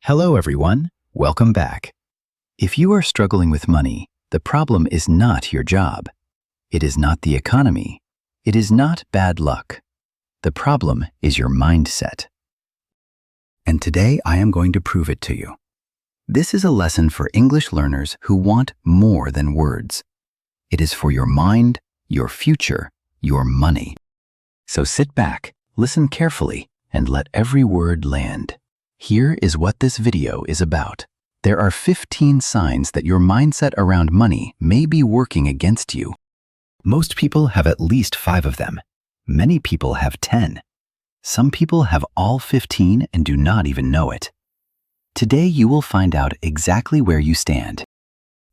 Hello everyone, welcome back. If you are struggling with money, the problem is not your job. It is not the economy. It is not bad luck. The problem is your mindset. And today I am going to prove it to you. This is a lesson for English learners who want more than words. It is for your mind, your future, your money. So sit back, listen carefully, and let every word land. Here is what this video is about. There are 15 signs that your mindset around money may be working against you. Most people have at least 5 of them. Many people have 10. Some people have all 15 and do not even know it. Today you will find out exactly where you stand.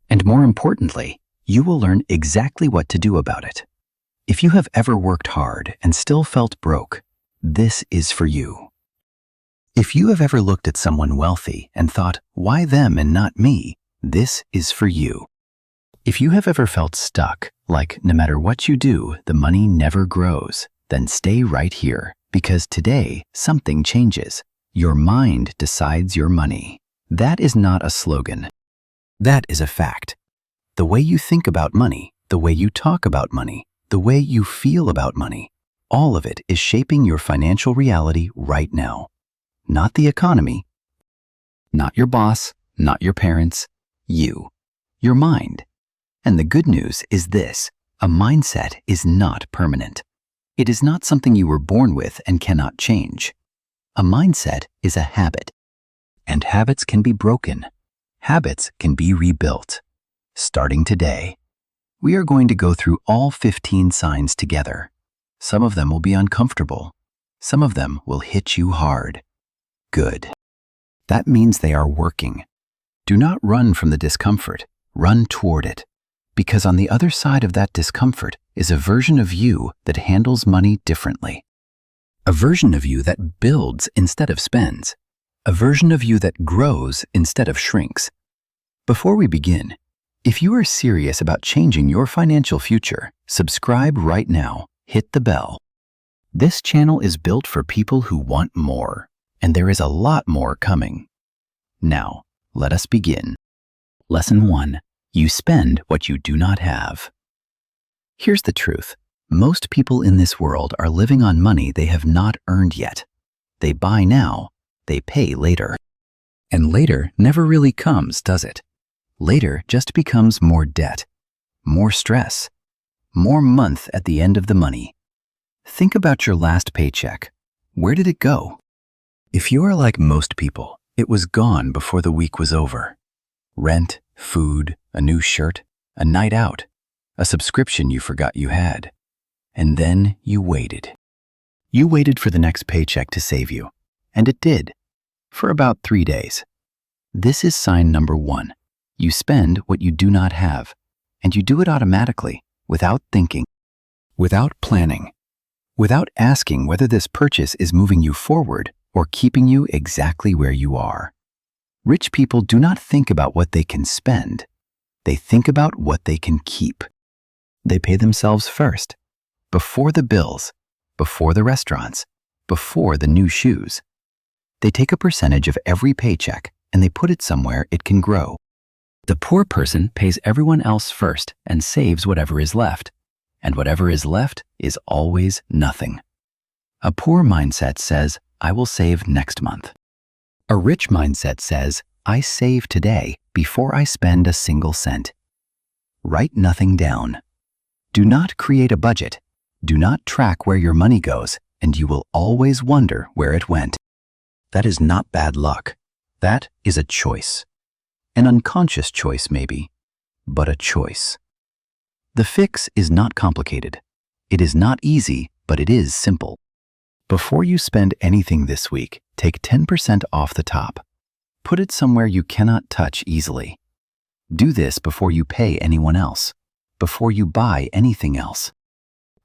And more importantly, you will learn exactly what to do about it. If you have ever worked hard and still felt broke, this is for you. If you have ever looked at someone wealthy and thought, why them and not me, this is for you. If you have ever felt stuck, like no matter what you do, the money never grows, then stay right here, because today something changes. Your mind decides your money. That is not a slogan. That is a fact. The way you think about money, the way you talk about money, the way you feel about money, all of it is shaping your financial reality right now. Not the economy, not your boss, not your parents, you, your mind. And the good news is this: a mindset is not permanent. It is not something you were born with and cannot change. A mindset is a habit, and habits can be broken. Habits can be rebuilt. Starting today, we are going to go through all 15 signs together. Some of them will be uncomfortable. Some of them will hit you hard. Good. That means they are working. Do not run from the discomfort. Run toward it. Because on the other side of that discomfort is a version of you that handles money differently. A version of you that builds instead of spends. A version of you that grows instead of shrinks. Before we begin, if you are serious about changing your financial future, subscribe right now. Hit the bell. This channel is built for people who want more. And there is a lot more coming. Now, let us begin. Lesson 1. You spend what you do not have. Here's the truth. Most people in this world are living on money they have not earned yet. They buy now, they pay later. And later never really comes, does it? Later just becomes more debt, more stress, more month at the end of the money. Think about your last paycheck. Where did it go? If you are like most people, it was gone before the week was over. Rent, food, a new shirt, a night out, a subscription you forgot you had. And then you waited. You waited for the next paycheck to save you, and it did, for about 3 days. This is sign number 1. You spend what you do not have, and you do it automatically, without thinking, without planning, without asking whether this purchase is moving you forward or keeping you exactly where you are. Rich people do not think about what they can spend. They think about what they can keep. They pay themselves first, before the bills, before the restaurants, before the new shoes. They take a percentage of every paycheck and they put it somewhere it can grow. The poor person pays everyone else first and saves whatever is left. And whatever is left is always nothing. A poor mindset says, I will save next month. A rich mindset says, I save today before I spend a single cent. Write nothing down. Do not create a budget. Do not track where your money goes, and you will always wonder where it went. That is not bad luck. That is a choice. An unconscious choice maybe, but a choice. The fix is not complicated. It is not easy, but it is simple. Before you spend anything this week, take 10% off the top. Put it somewhere you cannot touch easily. Do this before you pay anyone else, before you buy anything else.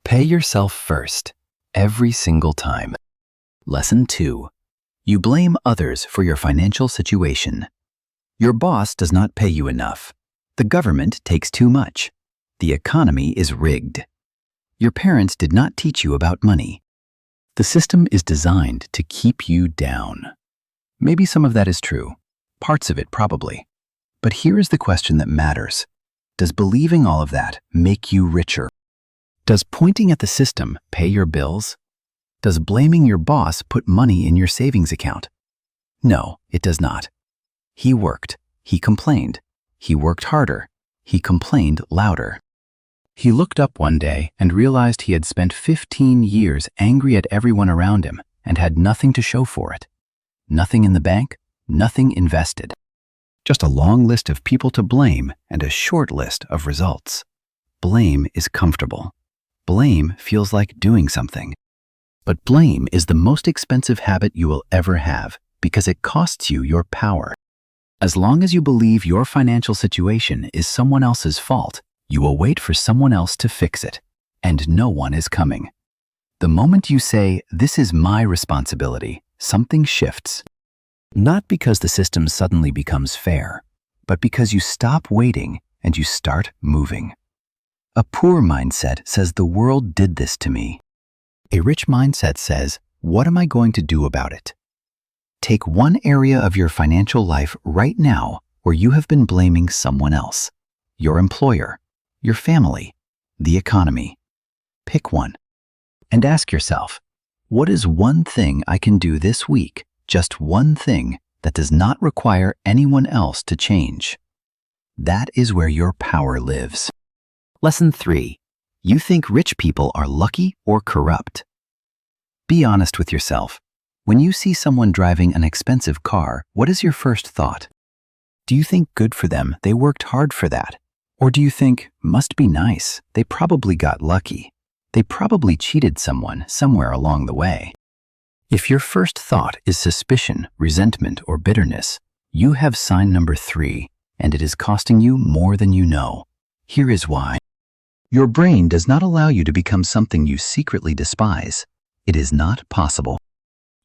Pay yourself first, every single time. Lesson 2. You blame others for your financial situation. Your boss does not pay you enough. The government takes too much. The economy is rigged. Your parents did not teach you about money. The system is designed to keep you down. Maybe some of that is true. Parts of it probably. But here is the question that matters. Does believing all of that make you richer? Does pointing at the system pay your bills? Does blaming your boss put money in your savings account? No, it does not. He worked. He complained. He worked harder. He complained louder. He looked up one day and realized he had spent 15 years angry at everyone around him and had nothing to show for it. Nothing in the bank, nothing invested. Just a long list of people to blame and a short list of results. Blame is comfortable. Blame feels like doing something. But blame is the most expensive habit you will ever have because it costs you your power. As long as you believe your financial situation is someone else's fault, you will wait for someone else to fix it, and no one is coming. The moment you say, "This is my responsibility," something shifts. Not because the system suddenly becomes fair, but because you stop waiting and you start moving. A poor mindset says the world did this to me. A rich mindset says, what am I going to do about it? Take one area of your financial life right now where you have been blaming someone else. Your employer, your family, the economy. Pick one. And ask yourself, what is one thing I can do this week, just one thing that does not require anyone else to change? That is where your power lives. Lesson 3. You think rich people are lucky or corrupt? Be honest with yourself. When you see someone driving an expensive car, what is your first thought? Do you think good for them, they worked hard for that? Or do you think, must be nice, they probably got lucky? They probably cheated someone somewhere along the way. If your first thought is suspicion, resentment, or bitterness, you have sign number 3, and it is costing you more than you know. Here is why. Your brain does not allow you to become something you secretly despise. It is not possible.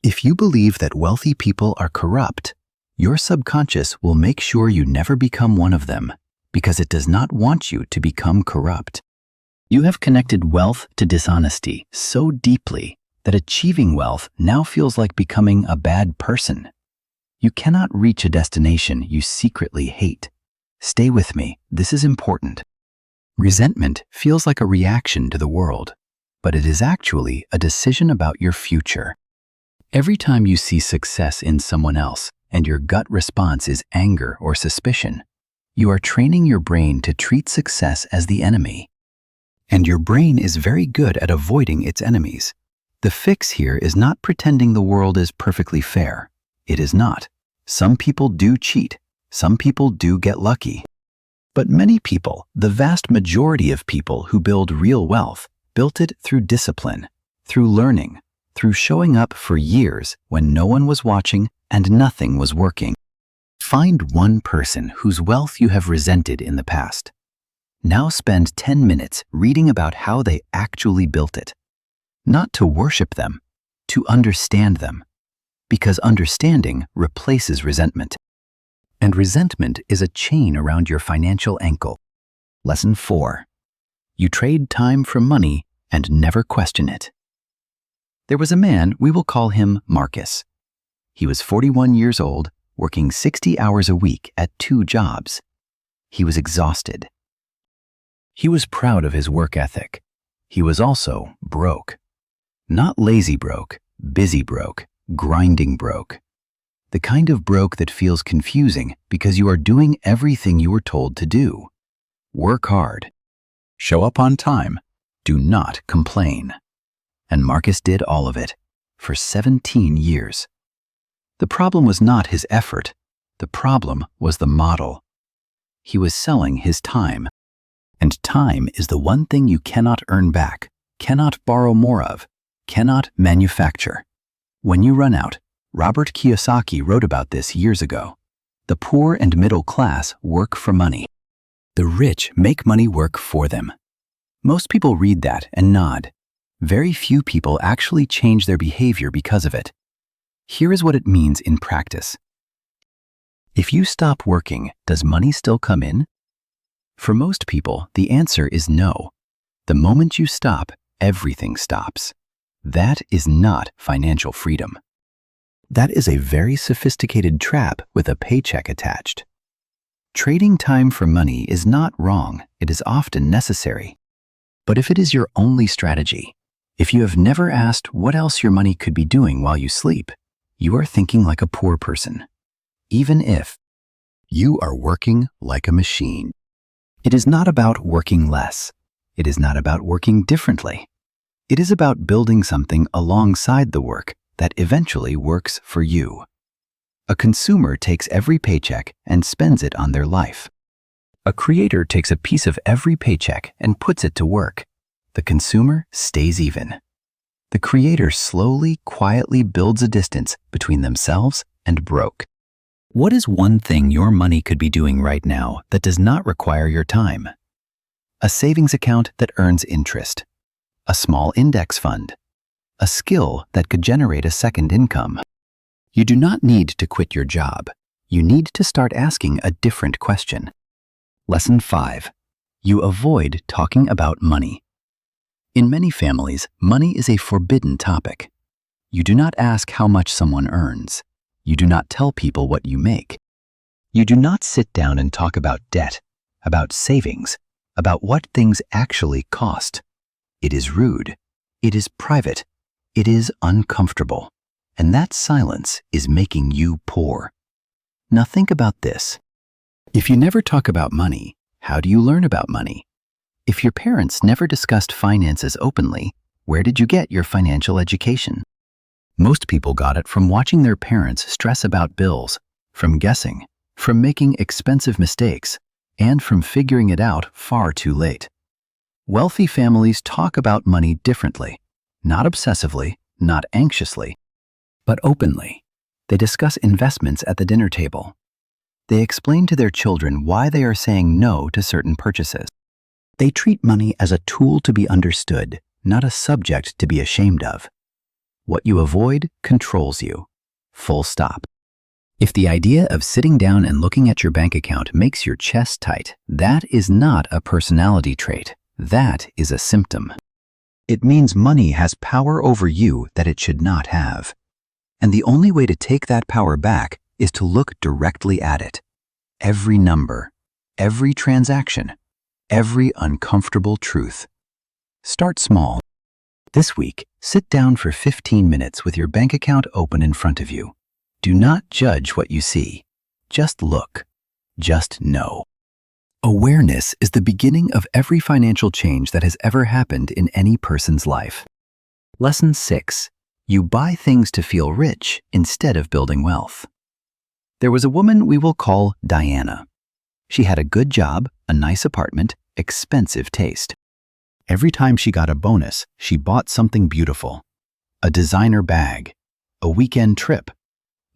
If you believe that wealthy people are corrupt, your subconscious will make sure you never become one of them, because it does not want you to become corrupt. You have connected wealth to dishonesty so deeply that achieving wealth now feels like becoming a bad person. You cannot reach a destination you secretly hate. Stay with me, this is important. Resentment feels like a reaction to the world, but it is actually a decision about your future. Every time you see success in someone else and your gut response is anger or suspicion, you are training your brain to treat success as the enemy. And your brain is very good at avoiding its enemies. The fix here is not pretending the world is perfectly fair. It is not. Some people do cheat. Some people do get lucky. But many people, the vast majority of people who build real wealth, built it through discipline, through learning, through showing up for years when no one was watching and nothing was working. Find one person whose wealth you have resented in the past. Now spend 10 minutes reading about how they actually built it. Not to worship them, to understand them. Because understanding replaces resentment. And resentment is a chain around your financial ankle. Lesson 4. You trade time for money and never question it. There was a man, we will call him Marcus. He was 41 years old, working 60 hours a week at 2 jobs. He was exhausted. He was proud of his work ethic. He was also broke. Not lazy broke, busy broke, grinding broke. The kind of broke that feels confusing because you are doing everything you were told to do. Work hard. Show up on time. Do not complain. And Marcus did all of it for 17 years. The problem was not his effort. The problem was the model. He was selling his time. And time is the one thing you cannot earn back, cannot borrow more of, cannot manufacture. When you run out, Robert Kiyosaki wrote about this years ago. The poor and middle class work for money. The rich make money work for them. Most people read that and nod. Very few people actually change their behavior because of it. Here is what it means in practice. If you stop working, does money still come in? For most people, the answer is no. The moment you stop, everything stops. That is not financial freedom. That is a very sophisticated trap with a paycheck attached. Trading time for money is not wrong, it is often necessary. But if it is your only strategy, if you have never asked what else your money could be doing while you sleep, you are thinking like a poor person. Even if you are working like a machine. It is not about working less. It is not about working differently. It is about building something alongside the work that eventually works for you. A consumer takes every paycheck and spends it on their life. A creator takes a piece of every paycheck and puts it to work. The consumer stays even. The creator slowly, quietly builds a distance between themselves and broke. What is one thing your money could be doing right now that does not require your time? A savings account that earns interest. A small index fund. A skill that could generate a second income. You do not need to quit your job. You need to start asking a different question. Lesson 5. You avoid talking about money. In many families, money is a forbidden topic. You do not ask how much someone earns. You do not tell people what you make. You do not sit down and talk about debt, about savings, about what things actually cost. It is rude. It is private. It is uncomfortable. And that silence is making you poor. Now think about this. If you never talk about money, how do you learn about money? If your parents never discussed finances openly, where did you get your financial education? Most people got it from watching their parents stress about bills, from guessing, from making expensive mistakes, and from figuring it out far too late. Wealthy families talk about money differently, not obsessively, not anxiously, but openly. They discuss investments at the dinner table. They explain to their children why they are saying no to certain purchases. They treat money as a tool to be understood, not a subject to be ashamed of. What you avoid controls you. Full stop. If the idea of sitting down and looking at your bank account makes your chest tight, that is not a personality trait. That is a symptom. It means money has power over you that it should not have. And the only way to take that power back is to look directly at it. Every number, every transaction, every uncomfortable truth. Start small. This week, sit down for 15 minutes with your bank account open in front of you. Do not judge what you see. Just look. Just know. Awareness is the beginning of every financial change that has ever happened in any person's life. Lesson 6. You buy things to feel rich instead of building wealth. There was a woman we will call Diana. She had a good job, a nice apartment, expensive taste. Every time she got a bonus, she bought something beautiful. A designer bag, a weekend trip,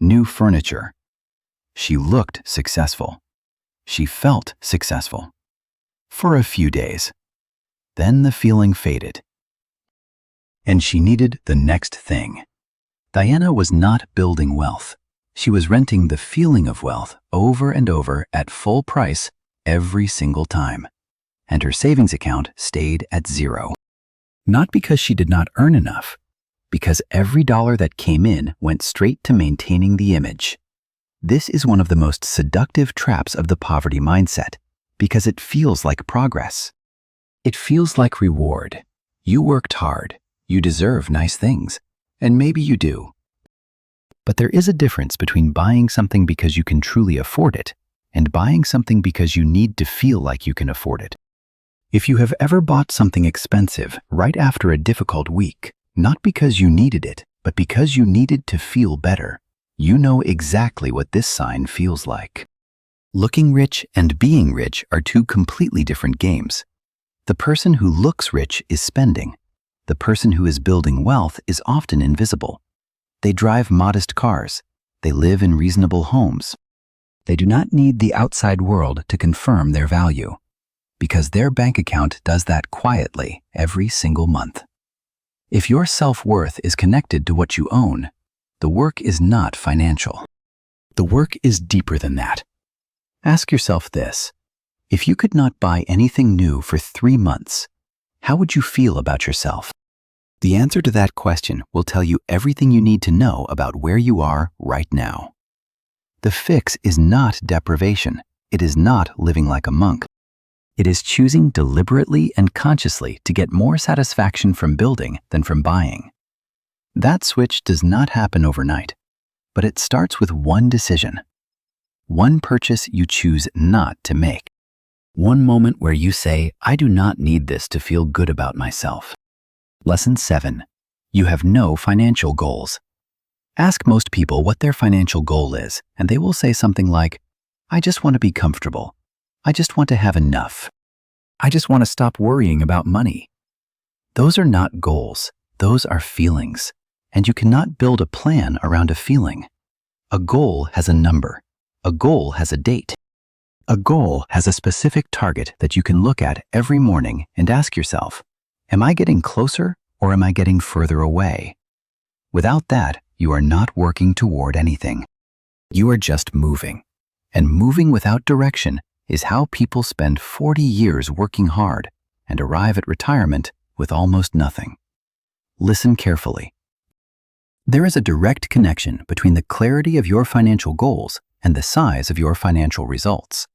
new furniture. She looked successful. She felt successful. For a few days. Then the feeling faded. And she needed the next thing. Diana was not building wealth. She was renting the feeling of wealth over and over at full price every single time. And her savings account stayed at zero. Not because she did not earn enough, because every dollar that came in went straight to maintaining the image. This is one of the most seductive traps of the poverty mindset, because it feels like progress. It feels like reward. You worked hard. You deserve nice things. And maybe you do. But there is a difference between buying something because you can truly afford it and buying something because you need to feel like you can afford it. If you have ever bought something expensive right after a difficult week, not because you needed it, but because you needed to feel better, you know exactly what this sign feels like. Looking rich and being rich are two completely different games. The person who looks rich is spending. The person who is building wealth is often invisible. They drive modest cars. They live in reasonable homes. They do not need the outside world to confirm their value, because their bank account does that quietly every single month. If your self-worth is connected to what you own, the work is not financial. The work is deeper than that. Ask yourself this: if you could not buy anything new for 3 months, how would you feel about yourself? The answer to that question will tell you everything you need to know about where you are right now. The fix is not deprivation. It is not living like a monk. It is choosing deliberately and consciously to get more satisfaction from building than from buying. That switch does not happen overnight, but it starts with one decision. One purchase you choose not to make. One moment where you say, I do not need this to feel good about myself. Lesson 7. You have no financial goals. Ask most people what their financial goal is, and they will say something like, I just want to be comfortable. I just want to have enough. I just want to stop worrying about money. Those are not goals. Those are feelings. And you cannot build a plan around a feeling. A goal has a number. A goal has a date. A goal has a specific target that you can look at every morning and ask yourself, am I getting closer or am I getting further away? Without that, you are not working toward anything. You are just moving. And moving without direction is how people spend 40 years working hard and arrive at retirement with almost nothing. Listen carefully. There is a direct connection between the clarity of your financial goals and the size of your financial results.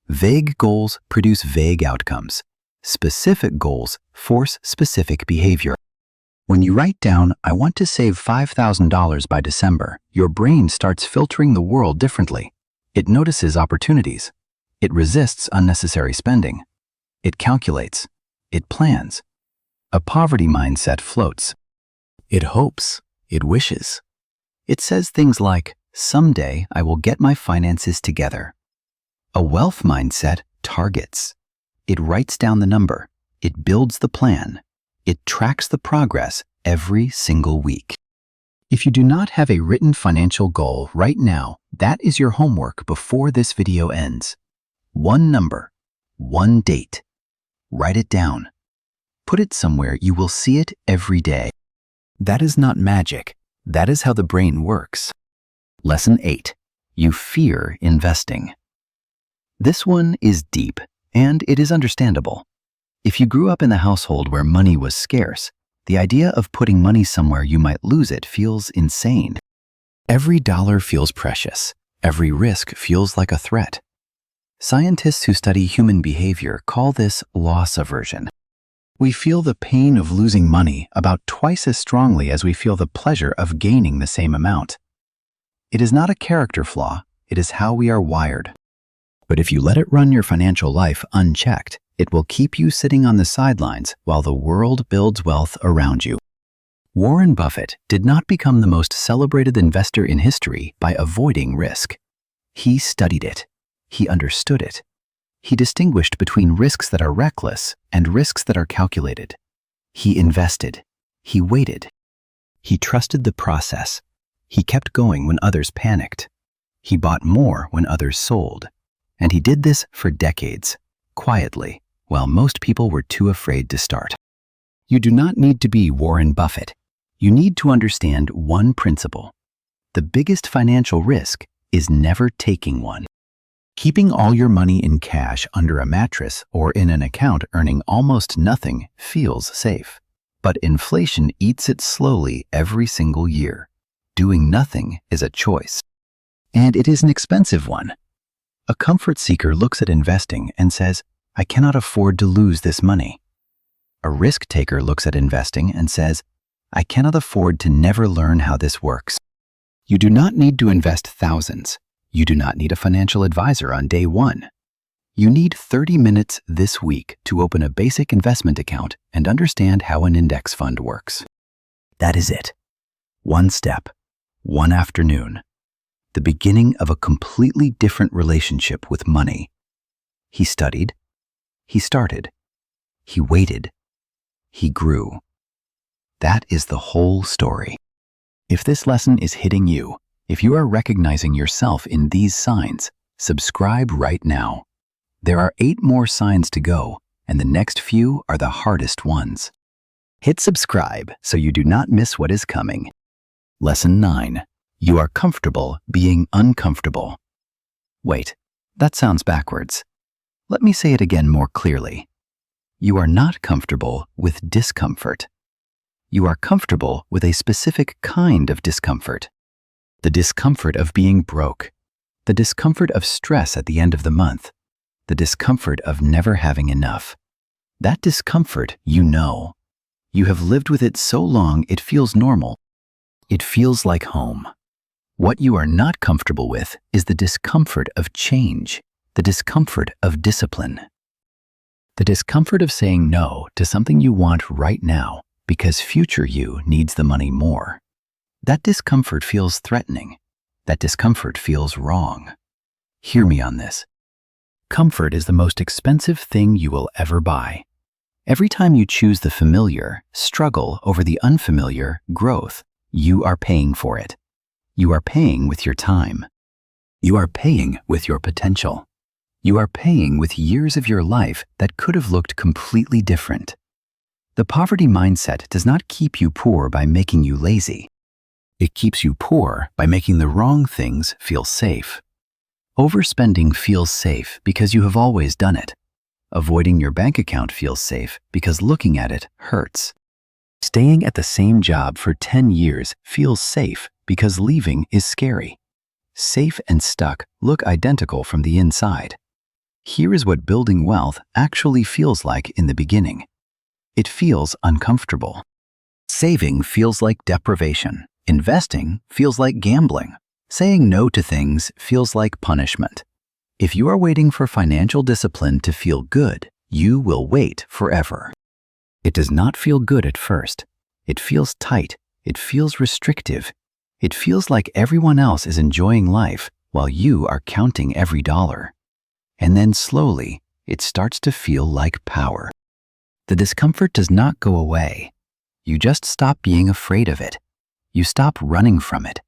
Vague goals produce vague outcomes. Specific goals force specific behavior. When you write down, I want to save $5,000 by December, your brain starts filtering the world differently. It notices opportunities. It resists unnecessary spending. It calculates. It plans. A poverty mindset floats. It hopes. It wishes. It says things like, someday I will get my finances together. A wealth mindset targets. It writes down the number. It builds the plan. It tracks the progress every single week. If you do not have a written financial goal right now, that is your homework before this video ends. One number, one date. Write it down. Put it somewhere you will see it every day. That is not magic. That is how the brain works. Lesson 8. You fear investing. This one is deep, and it is understandable. If you grew up in a household where money was scarce, the idea of putting money somewhere you might lose it feels insane. Every dollar feels precious. Every risk feels like a threat. Scientists who study human behavior call this loss aversion. We feel the pain of losing money about twice as strongly as we feel the pleasure of gaining the same amount. It is not a character flaw, it is how we are wired. But if you let it run your financial life unchecked, it will keep you sitting on the sidelines while the world builds wealth around you. Warren Buffett did not become the most celebrated investor in history by avoiding risk. He studied it. He understood it. He distinguished between risks that are reckless and risks that are calculated. He invested. He waited. He trusted the process. He kept going when others panicked. He bought more when others sold. And he did this for decades, quietly, while most people were too afraid to start. You do not need to be Warren Buffett. You need to understand one principle. The biggest financial risk is never taking one. Keeping all your money in cash under a mattress or in an account earning almost nothing feels safe. But inflation eats it slowly every single year. Doing nothing is a choice. And it is an expensive one. A comfort seeker looks at investing and says, I cannot afford to lose this money. A risk taker looks at investing and says, I cannot afford to never learn how this works. You do not need to invest thousands. You do not need a financial advisor on day one. You need 30 minutes this week to open a basic investment account and understand how an index fund works. That is it. One step, one afternoon. The beginning of a completely different relationship with money. He studied. He started. He waited. He grew. That is the whole story. If this lesson is hitting you, if you are recognizing yourself in these signs, subscribe right now. There are 8 more signs to go, and the next few are the hardest ones. Hit subscribe so you do not miss what is coming. Lesson 9. You are comfortable being uncomfortable. Wait, that sounds backwards. Let me say it again more clearly. You are not comfortable with discomfort. You are comfortable with a specific kind of discomfort. The discomfort of being broke. The discomfort of stress at the end of the month. The discomfort of never having enough. That discomfort, you know. You have lived with it so long it feels normal. It feels like home. What you are not comfortable with is the discomfort of change, the discomfort of discipline. The discomfort of saying no to something you want right now because future you needs the money more. That discomfort feels threatening. That discomfort feels wrong. Hear me on this. Comfort is the most expensive thing you will ever buy. Every time you choose the familiar, struggle over the unfamiliar, growth, you are paying for it. You are paying with your time. You are paying with your potential. You are paying with years of your life that could have looked completely different. The poverty mindset does not keep you poor by making you lazy. It keeps you poor by making the wrong things feel safe. Overspending feels safe because you have always done it. Avoiding your bank account feels safe because looking at it hurts. Staying at the same job for 10 years feels safe because leaving is scary. Safe and stuck look identical from the inside. Here is what building wealth actually feels like in the beginning. It feels uncomfortable. Saving feels like deprivation. Investing feels like gambling. Saying no to things feels like punishment. If you are waiting for financial discipline to feel good, you will wait forever. It does not feel good at first. It feels tight. It feels restrictive. It feels like everyone else is enjoying life while you are counting every dollar. And then slowly, it starts to feel like power. The discomfort does not go away. You just stop being afraid of it. You stop running from it.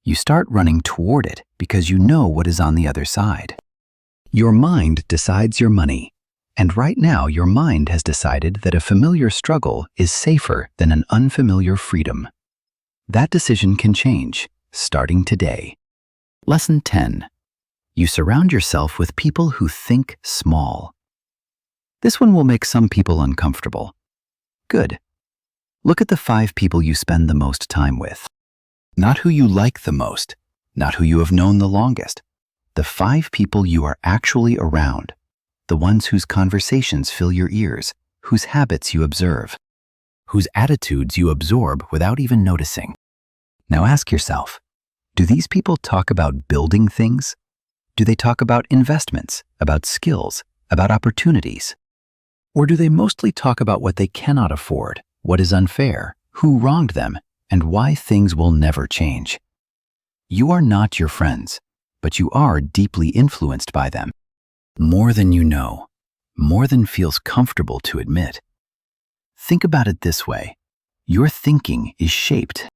You start running toward it because you know what is on the other side. Your mind decides your money. And right now, your mind has decided that a familiar struggle is safer than an unfamiliar freedom. That decision can change, starting today. Lesson 10. You surround yourself with people who think small. This one will make some people uncomfortable. Good. Look at the 5 people you spend the most time with. Not who you like the most, not who you have known the longest. The 5 people you are actually around. The ones whose conversations fill your ears, whose habits you observe, whose attitudes you absorb without even noticing. Now ask yourself, do these people talk about building things? Do they talk about investments, about skills, about opportunities? Or do they mostly talk about what they cannot afford, what is unfair, who wronged them, and why things will never change? You are not your friends, but you are deeply influenced by them. More than you know, more than feels comfortable to admit. Think about it this way. Your thinking is shaped.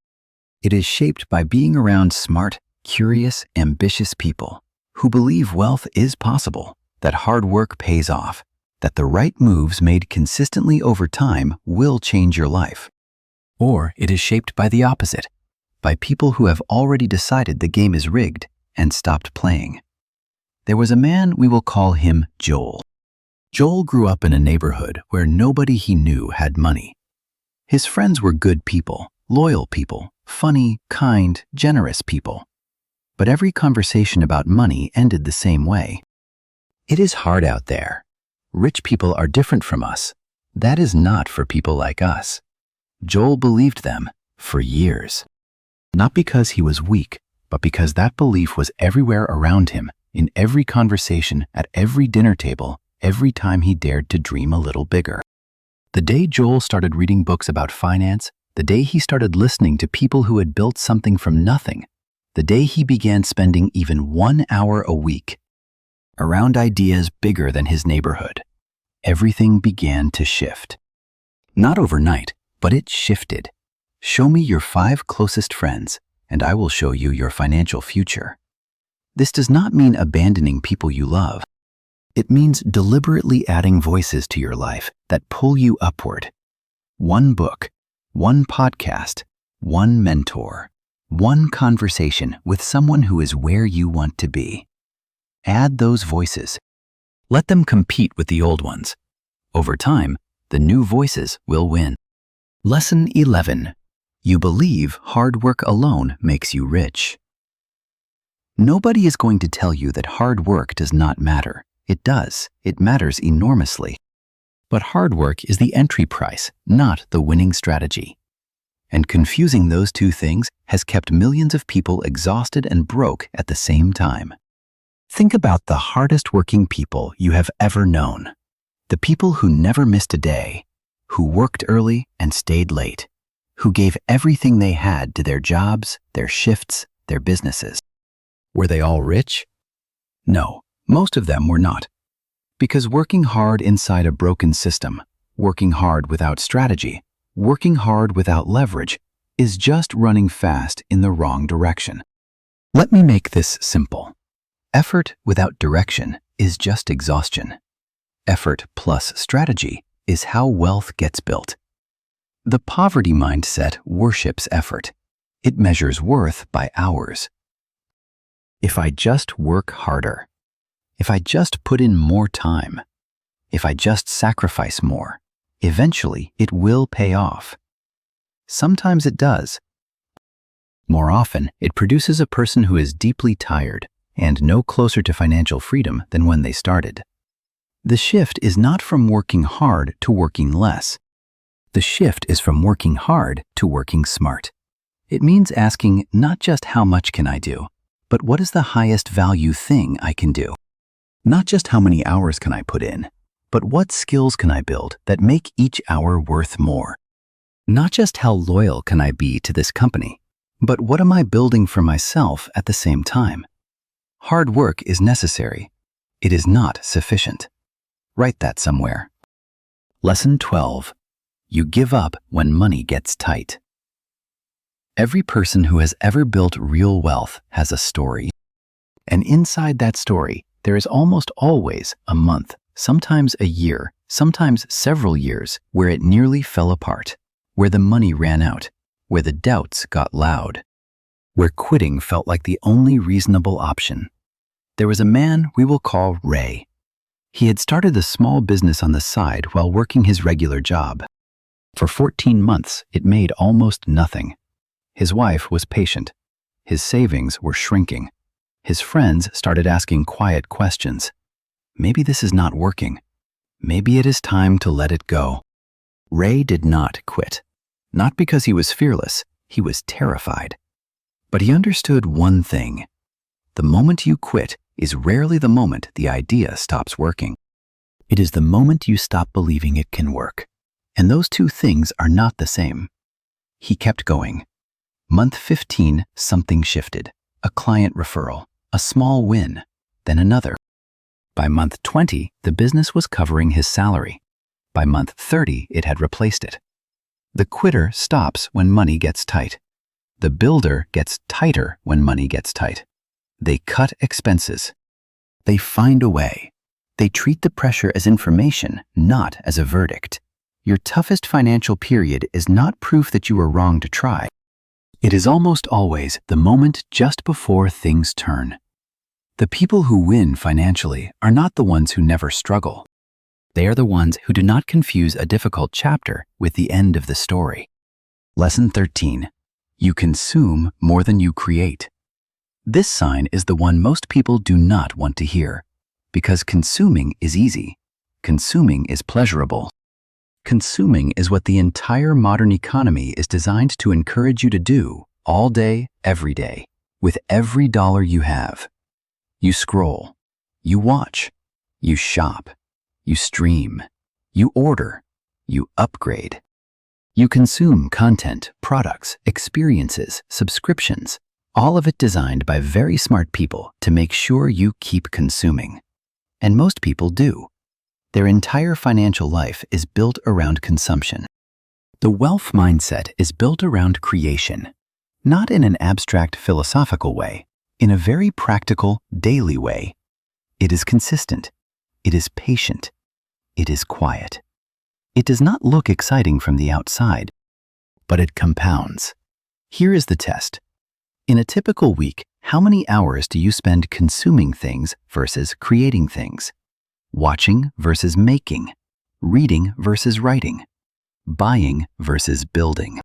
It is shaped by being around smart, curious, ambitious people who believe wealth is possible, that hard work pays off, that the right moves made consistently over time will change your life. Or it is shaped by the opposite, by people who have already decided the game is rigged and stopped playing. There was a man, we will call him Joel. Joel grew up in a neighborhood where nobody he knew had money. His friends were good people, loyal people, funny, kind, generous people. But every conversation about money ended the same way. It is hard out there. Rich people are different from us. That is not for people like us. Joel believed them for years. Not because he was weak, but because that belief was everywhere around him, in every conversation, at every dinner table, every time he dared to dream a little bigger. The day Joel started reading books about finance, the day he started listening to people who had built something from nothing, the day he began spending even 1 hour a week around ideas bigger than his neighborhood, everything began to shift. Not overnight, but it shifted. Show me your 5 closest friends, and I will show you your financial future. This does not mean abandoning people you love. It means deliberately adding voices to your life that pull you upward. 1 book, 1 podcast, 1 mentor, 1 conversation with someone who is where you want to be. Add those voices. Let them compete with the old ones. Over time, the new voices will win. Lesson 11. You believe hard work alone makes you rich. Nobody is going to tell you that hard work does not matter. It does. It matters enormously. But hard work is the entry price, not the winning strategy. And confusing those two things has kept millions of people exhausted and broke at the same time. Think about the hardest working people you have ever known. The people who never missed a day, who worked early and stayed late, who gave everything they had to their jobs, their shifts, their businesses. Were they all rich? No, most of them were not. Because working hard inside a broken system, working hard without strategy, working hard without leverage, is just running fast in the wrong direction. Let me make this simple. Effort without direction is just exhaustion. Effort plus strategy is how wealth gets built. The poverty mindset worships effort. It measures worth by hours. If I just work harder, if I just put in more time, if I just sacrifice more, eventually it will pay off. Sometimes it does. More often, it produces a person who is deeply tired and no closer to financial freedom than when they started. The shift is not from working hard to working less. The shift is from working hard to working smart. It means asking not just how much can I do, but what is the highest value thing I can do? Not just how many hours can I put in, but what skills can I build that make each hour worth more? Not just how loyal can I be to this company, but what am I building for myself at the same time? Hard work is necessary. It is not sufficient. Write that somewhere. Lesson 12. You give up when money gets tight. Every person who has ever built real wealth has a story. And inside that story, there is almost always a month, sometimes a year, sometimes several years, where it nearly fell apart, where the money ran out, where the doubts got loud, where quitting felt like the only reasonable option. There was a man we will call Ray. He had started a small business on the side while working his regular job. For 14 months, it made almost nothing. His wife was patient. His savings were shrinking. His friends started asking quiet questions. Maybe this is not working. Maybe it is time to let it go. Ray did not quit. Not because he was fearless, he was terrified. But he understood one thing. The moment you quit is rarely the moment the idea stops working. It is the moment you stop believing it can work. And those two things are not the same. He kept going. Month 15, something shifted. A client referral, a small win, then another. By month 20, the business was covering his salary. By month 30, it had replaced it. The quitter stops when money gets tight. The builder gets tighter when money gets tight. They cut expenses. They find a way. They treat the pressure as information, not as a verdict. Your toughest financial period is not proof that you were wrong to try. It is almost always the moment just before things turn. The people who win financially are not the ones who never struggle. They are the ones who do not confuse a difficult chapter with the end of the story. Lesson 13. You consume more than you create. This sign is the one most people do not want to hear, because consuming is easy. Consuming is pleasurable. Consuming is what the entire modern economy is designed to encourage you to do all day, every day, with every dollar you have. You scroll, you watch, you shop, you stream, you order, you upgrade. You consume content, products, experiences, subscriptions, all of it designed by very smart people to make sure you keep consuming. And most people do. Their entire financial life is built around consumption. The wealth mindset is built around creation, not in an abstract philosophical way, in a very practical, daily way. It is consistent. It is patient. It is quiet. It does not look exciting from the outside, but it compounds. Here is the test. In a typical week, how many hours do you spend consuming things versus creating things? Watching versus making, reading versus writing. buying versus building,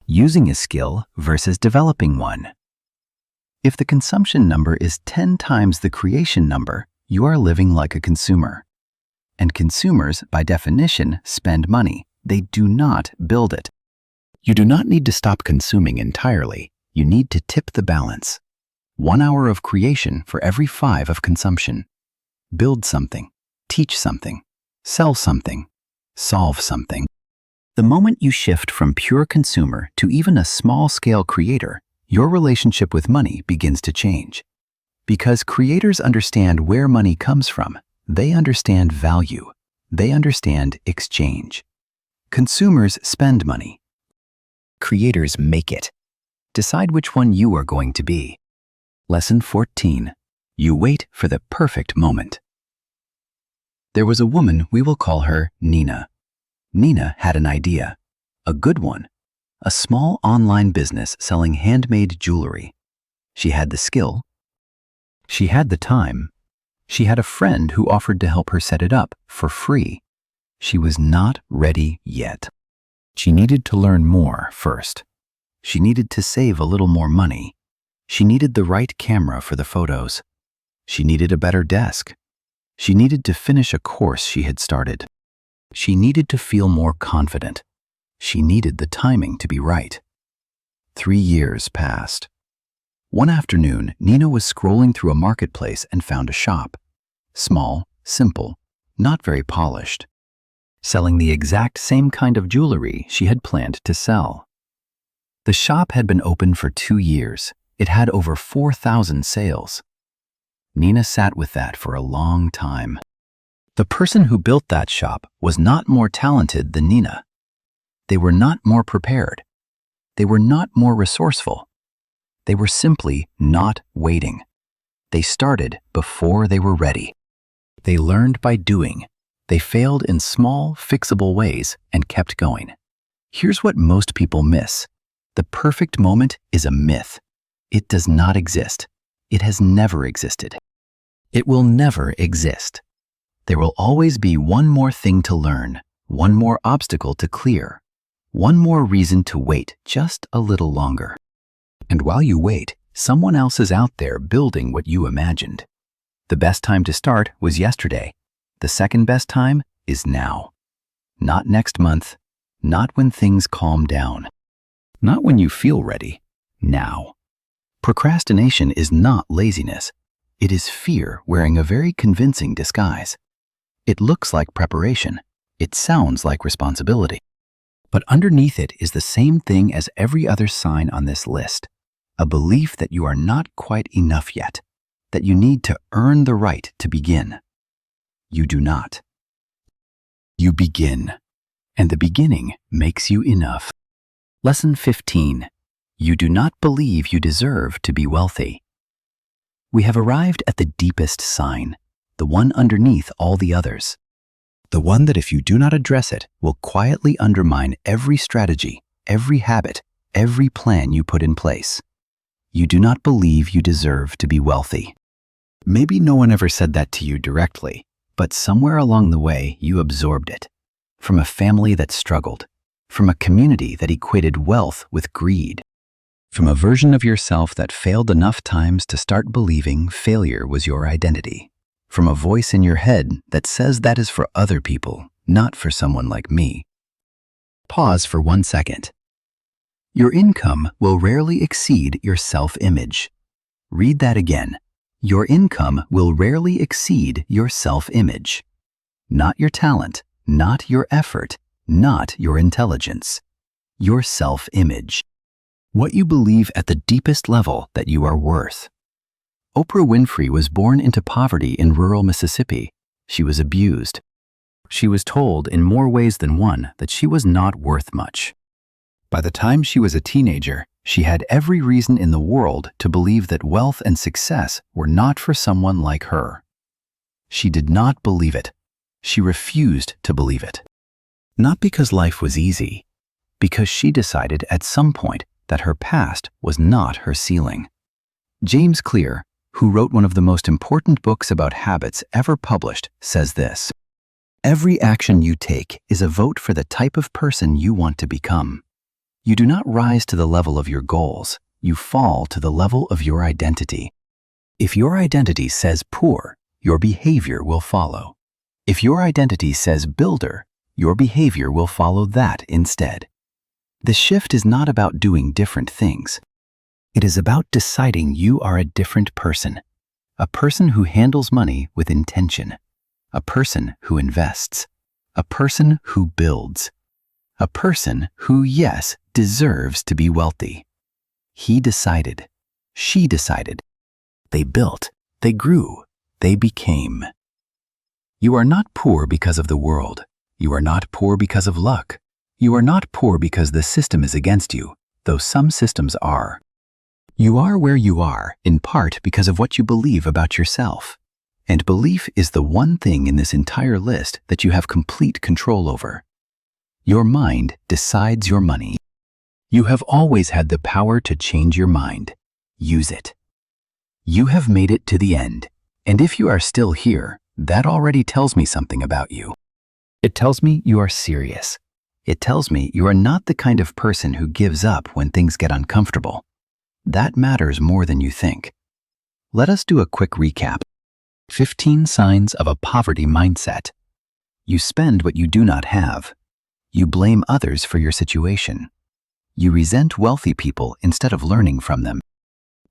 using a skill versus developing one. If the consumption number is 10 times the creation number, you are living like a consumer. And consumers, by definition, spend money. They do not build it. You do not need to stop consuming entirely. You need to tip the balance. 1 hour of creation for every 5 of consumption. Build something, teach something, sell something, solve something. The moment you shift from pure consumer to even a small-scale creator, your relationship with money begins to change. Because creators understand where money comes from, they understand value, they understand exchange. Consumers spend money. Creators make it. Decide which one you are going to be. Lesson 14. You wait for the perfect moment. There was a woman, we will call her Nina. Nina had an idea, a good one, a small online business selling handmade jewelry. She had the skill. She had the time. She had a friend who offered to help her set it up for free. She was not ready yet. She needed to learn more first. She needed to save a little more money. She needed the right camera for the photos. She needed a better desk. She needed to finish a course she had started. She needed to feel more confident. She needed the timing to be right. 3 years passed. One afternoon, Nina was scrolling through a marketplace and found a shop. Small, simple, not very polished, selling the exact same kind of jewelry she had planned to sell. The shop had been open for 2 years. It had over 4,000 sales. Nina sat with that for a long time. The person who built that shop was not more talented than Nina. They were not more prepared. They were not more resourceful. They were simply not waiting. They started before they were ready. They learned by doing. They failed in small, fixable ways and kept going. Here's what most people miss. The perfect moment is a myth. It does not exist. It has never existed. It will never exist. There will always be one more thing to learn, one more obstacle to clear, one more reason to wait just a little longer. And while you wait, someone else is out there building what you imagined. The best time to start was yesterday. The second best time is now. Not next month, not when things calm down, not when you feel ready, now. Procrastination is not laziness. It is fear wearing a very convincing disguise. It looks like preparation. It sounds like responsibility. But underneath it is the same thing as every other sign on this list, a belief that you are not quite enough yet, that you need to earn the right to begin. You do not. You begin, and the beginning makes you enough. Lesson 15. You do not believe you deserve to be wealthy. We have arrived at the deepest sign, the one underneath all the others. The one that if you do not address it, will quietly undermine every strategy, every habit, every plan you put in place. You do not believe you deserve to be wealthy. Maybe no one ever said that to you directly, but somewhere along the way you absorbed it. From a family that struggled, from a community that equated wealth with greed, from a version of yourself that failed enough times to start believing failure was your identity, from a voice in your head that says that is for other people, not for someone like me. Pause for 1 second. Your income will rarely exceed your self-image. Read that again. Your income will rarely exceed your self-image. Not your talent, not your effort, not your intelligence. Your self-image. What you believe at the deepest level that you are worth. Oprah Winfrey was born into poverty in rural Mississippi. She was abused. She was told in more ways than one that she was not worth much. By the time she was a teenager, she had every reason in the world to believe that wealth and success were not for someone like her. She did not believe it. She refused to believe it. Not because life was easy, because she decided at some point that her past was not her ceiling. James Clear, who wrote one of the most important books about habits ever published, says this: Every action you take is a vote for the type of person you want to become. You do not rise to the level of your goals, you fall to the level of your identity. If your identity says poor, your behavior will follow. If your identity says builder, your behavior will follow that instead. The shift is not about doing different things. It is about deciding you are a different person. A person who handles money with intention. A person who invests. A person who builds. A person who, yes, deserves to be wealthy. He decided. She decided. They built. They grew. They became. You are not poor because of the world. You are not poor because of luck. You are not poor because the system is against you, though some systems are. You are where you are, in part because of what you believe about yourself. And belief is the one thing in this entire list that you have complete control over. Your mind decides your money. You have always had the power to change your mind. Use it. You have made it to the end, and if you are still here, that already tells me something about you. It tells me you are serious. It tells me you are not the kind of person who gives up when things get uncomfortable. That matters more than you think. Let us do a quick recap. 15 signs of a poverty mindset. You spend what you do not have. You blame others for your situation. You resent wealthy people instead of learning from them.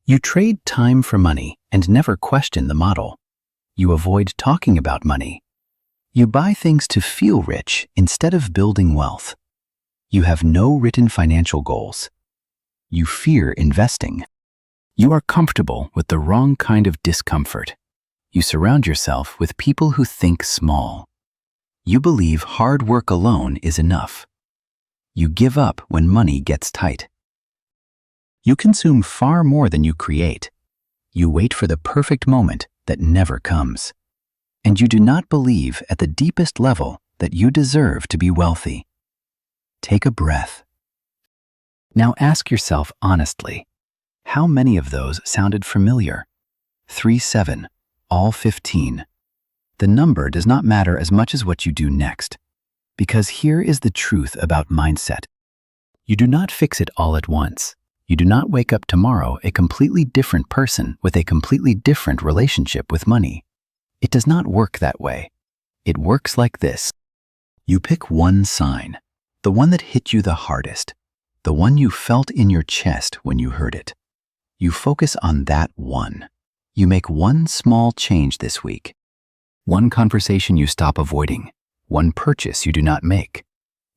You trade time for money and never question the model. You avoid talking about money. You buy things to feel rich instead of building wealth. You have no written financial goals. You fear investing. You are comfortable with the wrong kind of discomfort. You surround yourself with people who think small. You believe hard work alone is enough. You give up when money gets tight. You consume far more than you create. You wait for the perfect moment that never comes. And you do not believe at the deepest level that you deserve to be wealthy. Take a breath. Now ask yourself honestly, how many of those sounded familiar? 3, 7, all 15. The number does not matter as much as what you do next. Because here is the truth about mindset. You do not fix it all at once. You do not wake up tomorrow a completely different person with a completely different relationship with money. It does not work that way. It works like this. You pick one sign, the one that hit you the hardest, the one you felt in your chest when you heard it. You focus on that one. You make one small change this week. One conversation you stop avoiding. One purchase you do not make.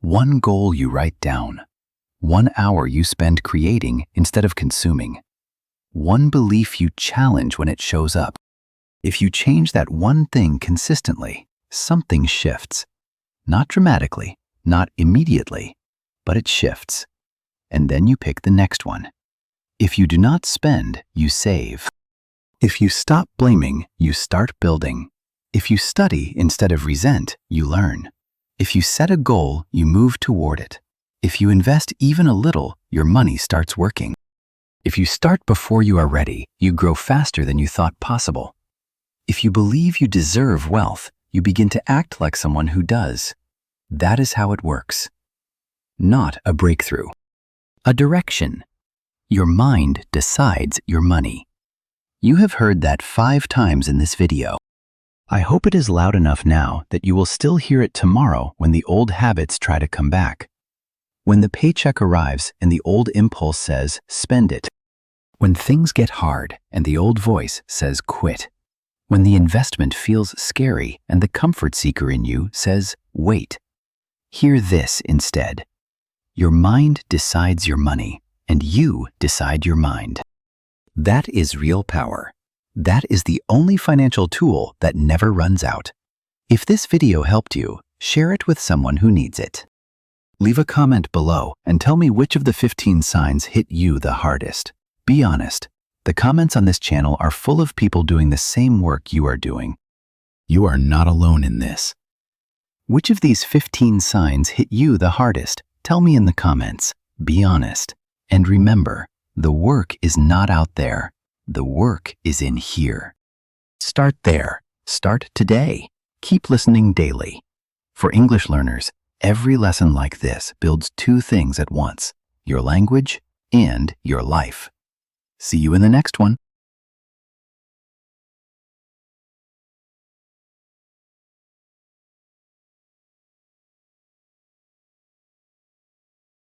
One goal you write down. 1 hour you spend creating instead of consuming. One belief you challenge when it shows up. If you change that one thing consistently, something shifts. Not dramatically, not immediately, but it shifts. And then you pick the next one. If you do not spend, you save. If you stop blaming, you start building. If you study instead of resent, you learn. If you set a goal, you move toward it. If you invest even a little, your money starts working. If you start before you are ready, you grow faster than you thought possible. If you believe you deserve wealth, you begin to act like someone who does. That is how it works. Not a breakthrough. A direction. Your mind decides your money. You have heard that 5 times in this video. I hope it is loud enough now that you will still hear it tomorrow when the old habits try to come back. When the paycheck arrives and the old impulse says, spend it. When things get hard and the old voice says, quit. When the investment feels scary and the comfort seeker in you says, wait. Hear this instead. Your mind decides your money, and you decide your mind. That is real power. That is the only financial tool that never runs out. If this video helped you, share it with someone who needs it. Leave a comment below and tell me which of the 15 signs hit you the hardest. Be honest. The comments on this channel are full of people doing the same work you are doing. You are not alone in this. Which of these 15 signs hit you the hardest? Tell me in the comments. Be honest. And remember, the work is not out there. The work is in here. Start there. Start today. Keep listening daily. For English learners, every lesson like this builds two things at once: your language and your life. See you in the next one.